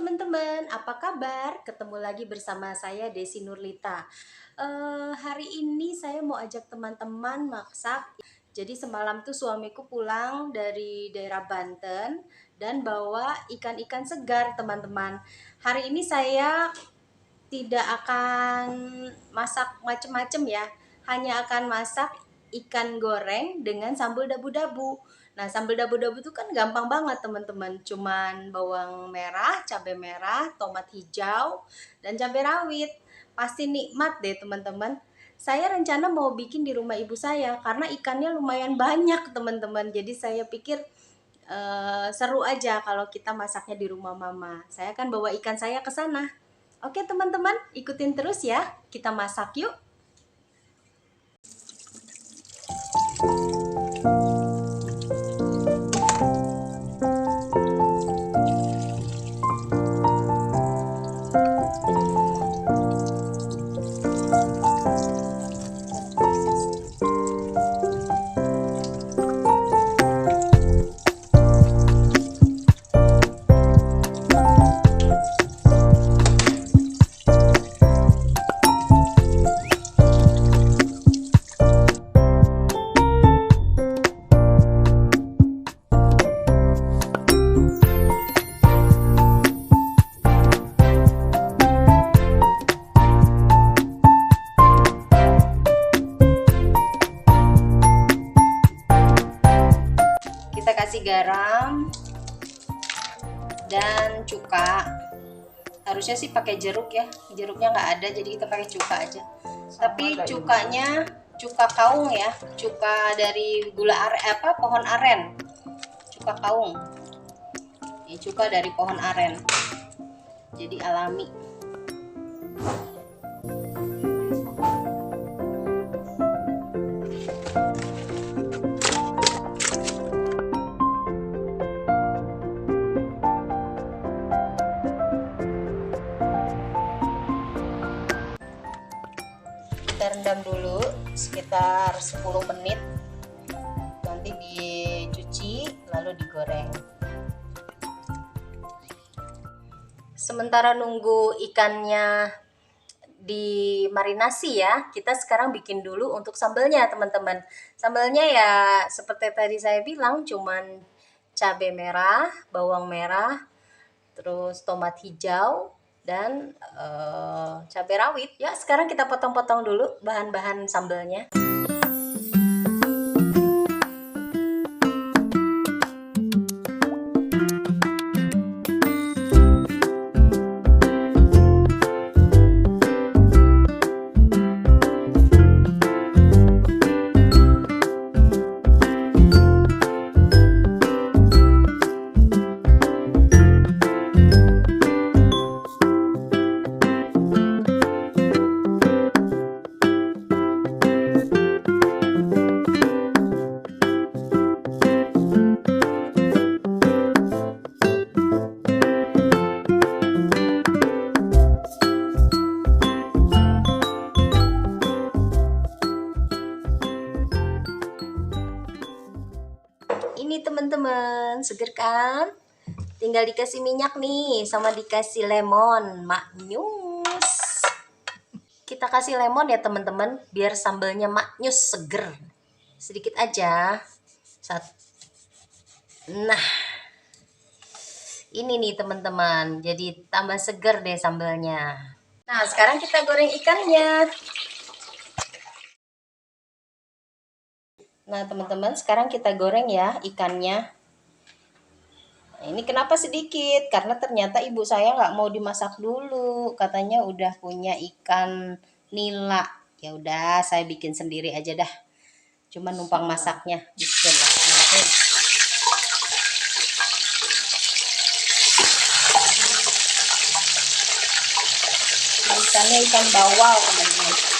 teman-teman, apa kabar? Ketemu lagi bersama saya Desi Nurlita. Hari ini saya mau ajak teman-teman masak. Jadi semalam tuh suamiku pulang dari daerah Banten dan bawa ikan-ikan segar, teman-teman. Hari ini saya tidak akan masak macem-macem ya, hanya akan masak ikan goreng dengan sambal dabu-dabu. Nah, sambal dabu-dabu itu kan gampang banget teman-teman, cuman bawang merah, cabai merah, tomat hijau, dan cabai rawit. Pasti nikmat deh teman-teman. Saya rencana mau bikin di rumah ibu saya karena ikannya lumayan banyak teman-teman. Jadi saya pikir seru aja kalau kita masaknya di rumah mama. Saya akan bawa ikan saya ke sana. Oke teman-teman, ikutin terus ya. Kita masak yuk. Kita kasih garam dan cuka. Harusnya sih pakai jeruk ya, jeruknya nggak ada jadi kita pakai cuka aja. Tapi cukanya cuka kaung ya, cuka dari pohon aren, cuka kaung. Ini cuka dari pohon aren, jadi alami. Kita rendam dulu sekitar 10 menit, nanti dicuci lalu digoreng. Sementara nunggu ikannya dimarinasi ya, kita sekarang bikin dulu untuk sambelnya teman-teman. Sambelnya ya seperti tadi saya bilang, cuman cabai merah, bawang merah, terus tomat hijau, dan cabai rawit ya. Sekarang kita potong-potong dulu bahan-bahan sambelnya. Ini teman-teman, seger kan? Tinggal dikasih minyak nih, sama dikasih lemon, maknyus. Kita kasih lemon ya teman-teman, biar sambalnya maknyus, seger. Sedikit aja. Nah, ini nih teman-teman, jadi tambah seger deh sambalnya. Nah, sekarang kita goreng ikannya. Nah teman-teman, sekarang kita goreng ya ikannya. Nah, ini kenapa sedikit? Karena ternyata ibu saya nggak mau dimasak dulu, katanya udah punya ikan nila. Ya udah, saya bikin sendiri aja dah. Cuma numpang masaknya. Bismillahirrahmanirrahim. Ikannya ikan bawal teman-teman.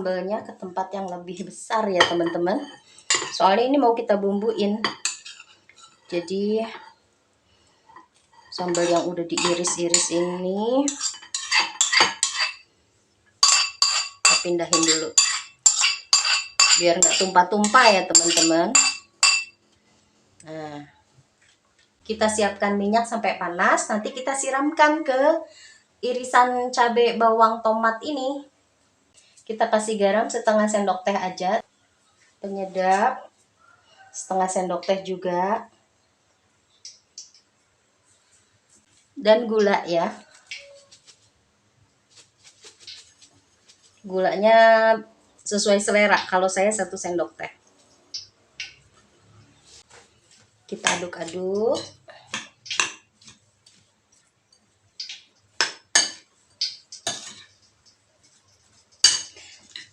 sambalnya ke tempat yang lebih besar ya teman-teman. Soalnya ini mau kita bumbuin. Jadi sambal yang udah diiris-iris ini kita pindahin dulu. Biar nggak tumpah-tumpah ya teman-teman. Nah, kita siapkan minyak sampai panas. Nanti kita siramkan ke irisan cabai, bawang, tomat ini. Kita kasih garam setengah sendok teh aja. Penyedap setengah sendok teh juga. Dan gula ya. Gulanya sesuai selera. Kalau saya 1 sendok teh. Kita aduk-aduk.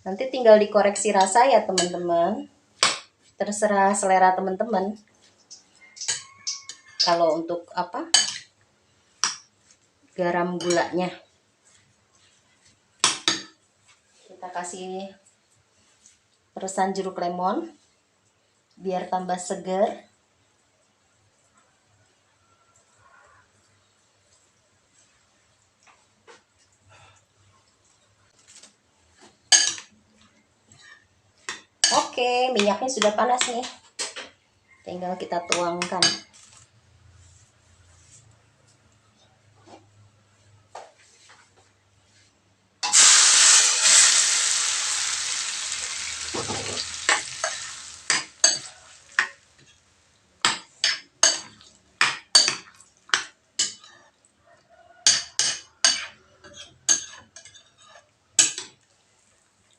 Nanti tinggal dikoreksi rasa ya teman-teman. Terserah selera teman-teman. Kalau untuk apa? Garam gulanya. Kita kasih peresan jeruk lemon biar tambah segar. Oke, minyaknya sudah panas nih. Tinggal kita tuangkan.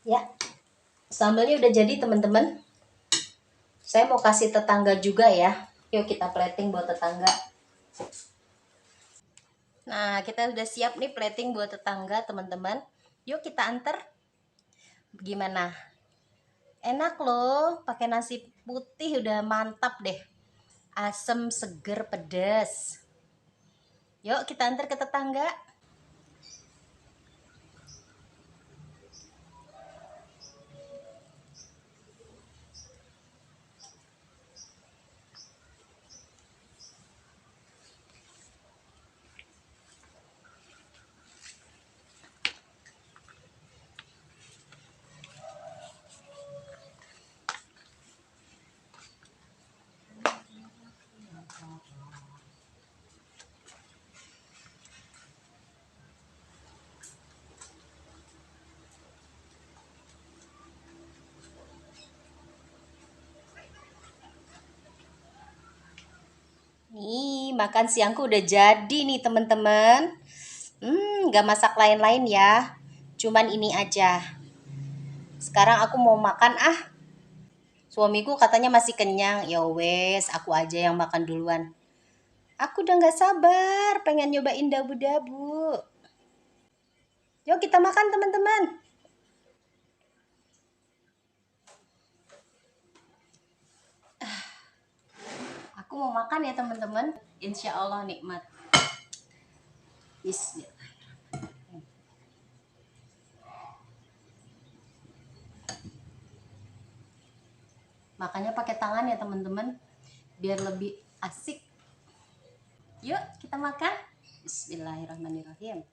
Ya, sambalnya udah jadi teman-teman. Saya mau kasih tetangga juga ya. Yuk kita plating buat tetangga. Nah, kita udah siap nih plating buat tetangga teman-teman. Yuk kita antar. Gimana? Enak loh, pakai nasi putih udah mantap deh. Asem, seger, pedas. Yuk kita antar ke tetangga. Nih, makan siangku udah jadi nih teman-teman. Gak masak lain-lain ya. Cuman ini aja. Sekarang aku mau makan ah. Suamiku katanya masih kenyang. Ya wes, aku aja yang makan duluan. Aku udah gak sabar pengen nyobain dabu-dabu. Yuk kita makan teman-teman. Aku mau makan ya teman-teman. Insya Allah nikmat. Bismillah. Makanya pakai tangan ya teman-teman. Biar lebih asik. Yuk kita makan. Bismillahirrahmanirrahim.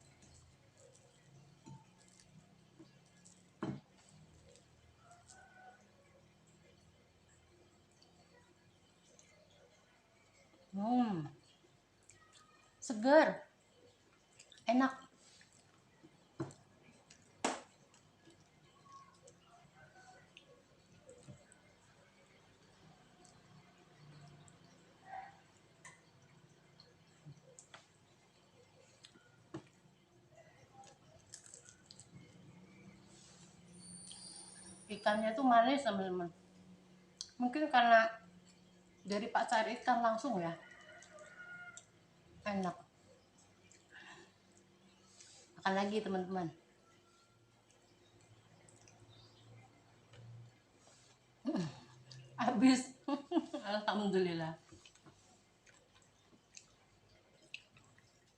Seger. Enak. Ikannya tuh manis teman-teman. Mungkin karena dari Pak cari ikan langsung ya. Enak. Makan lagi teman-teman. Habis. Alhamdulillah.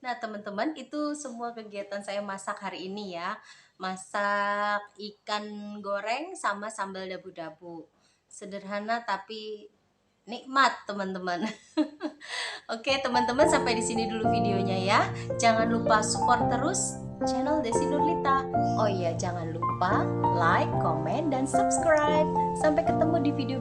Nah teman-teman, itu semua kegiatan saya masak hari ini ya. masak ikan goreng sama sambal dabu-dabu. Sederhana tapi nikmat, teman-teman. Oke, teman-teman, sampai di sini dulu videonya ya. Jangan lupa support terus channel Desi Nurlita. Oh iya, jangan lupa like, comment, dan subscribe. Sampai ketemu di video